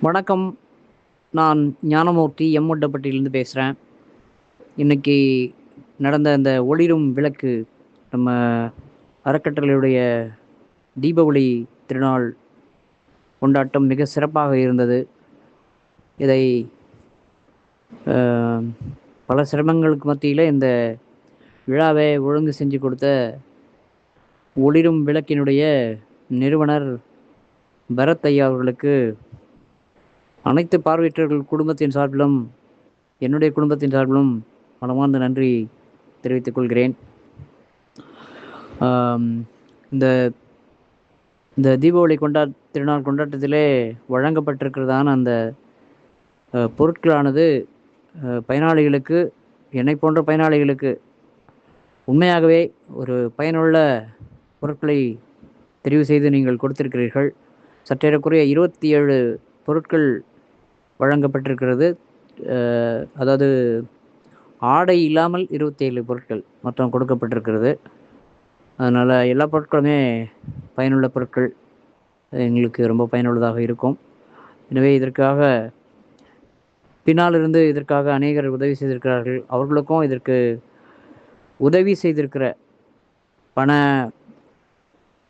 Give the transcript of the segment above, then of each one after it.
வணக்கம். நான் ஞானமூர்த்தி எம்முட்டப்பட்டியிலேருந்து பேசுகிறேன். இன்னைக்கு நடந்த அந்த ஒளிரும் விளக்கு நம்ம அறக்கட்டளையுடைய தீபாவளி திருநாள் கொண்டாட்டம் மிக சிறப்பாக இருந்தது. இதை பல சிரமங்களுக்கு மத்தியில் இந்த விழாவை ஒழுங்கு செஞ்சு கொடுத்த ஒளிரும் விளக்கினுடைய நிறுவனர் பரத் ஐயா அவர்களுக்கு அனைத்து பார்வையற்றவர்கள் குடும்பத்தின் சார்பிலும் என்னுடைய குடும்பத்தின் சார்பிலும் மனமார்ந்த நன்றி தெரிவித்துக் கொள்கிறேன். இந்த இந்த தீபாவளி திருநாள் கொண்டாட்டத்திலே வழங்கப்பட்டிருக்கிறதான அந்த பொருட்களானது பயனாளிகளுக்கு, என்னை போன்ற பயனாளிகளுக்கு உண்மையாகவே ஒரு பயனுள்ள பொருட்களை தெரிவு செய்து நீங்கள் கொடுத்திருக்கிறீர்கள். சற்றேறக்குறைய 27 பொருட்கள் வழங்கப்பட்டிருக்கிறது. அதாவது ஆடை இல்லாமல் 27 பொருட்கள் மொத்தம் கொடுக்கப்பட்டிருக்கிறது. அதனால் எல்லா பொருட்களுமே பயனுள்ள பொருட்கள், எங்களுக்கு ரொம்ப பயனுள்ளதாக இருக்கும். எனவே இதற்காக பின்னாலிருந்து இதற்காக அநேகர் உதவி செய்திருக்கிறார்கள். அவர்களுக்கும் இதற்கு உதவி செய்திருக்கிற பண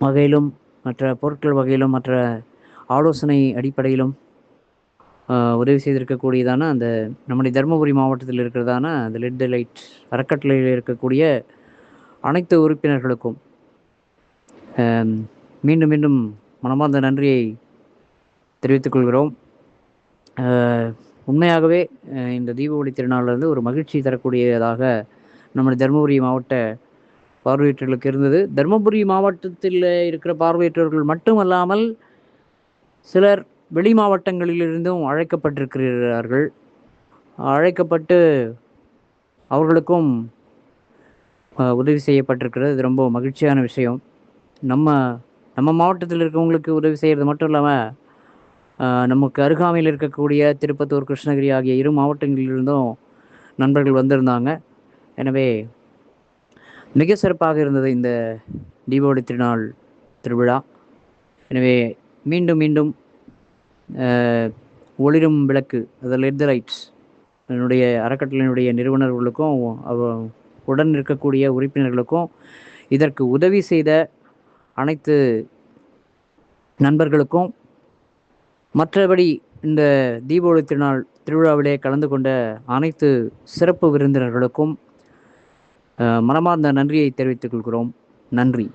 வகையிலும் மற்ற பொருட்கள் வகையிலும் மற்ற ஆலோசனை அடிப்படையிலும் உதவி செய்திருக்கக்கூடியதான அந்த நம்முடைய தருமபுரி மாவட்டத்தில் இருக்கிறதான அந்த லெட் த லைட் அறக்கட்டளையில் இருக்கக்கூடிய அனைத்து உறுப்பினர்களுக்கும் மீண்டும் மீண்டும் மனமார்ந்த நன்றியை தெரிவித்துக் கொள்கிறோம். உண்மையாகவே இந்த தீபாவளி திருநாளிலிருந்து ஒரு மகிழ்ச்சி தரக்கூடியதாக நம்முடைய தருமபுரி மாவட்ட பார்வையற்றவர்களுக்கு இருந்தது. தருமபுரி மாவட்டத்தில் இருக்கிற பார்வையற்றவர்கள் மட்டுமல்லாமல் சிலர் வெளி மாவட்டங்களிலிருந்தும் அழைக்கப்பட்டிருக்கிறார்கள். அழைக்கப்பட்டு அவர்களுக்கும் உதவி செய்யப்பட்டிருக்கிறது. இது ரொம்ப மகிழ்ச்சியான விஷயம். நம்ம மாவட்டத்தில் இருக்கவங்களுக்கு உதவி செய்கிறது மட்டும் இல்லாமல் நமக்கு அருகாமையில் இருக்கக்கூடிய திருப்பத்தூர், கிருஷ்ணகிரி ஆகிய 2 மாவட்டங்களிலிருந்தும் நண்பர்கள் வந்திருந்தாங்க. எனவே மிக சிறப்பாக இருந்தது இந்த தீபாவளி திருவிழா. எனவே மீண்டும் மீண்டும் ஒளிரும் விளக்கு, அதாவது லெட் த லைட்ஸ் என்னுடைய அறக்கட்டளையினுடைய நிறுவனர்களுக்கும் உடன் இருக்கக்கூடிய உறுப்பினர்களுக்கும் இதற்கு உதவி செய்த அனைத்து நண்பர்களுக்கும், மற்றபடி இந்த தீபாவளி திருவிழாவிலே கலந்து கொண்ட அனைத்து சிறப்பு விருந்தினர்களுக்கும் மனமார்ந்த நன்றியை தெரிவித்துக் கொள்கிறோம். நன்றி.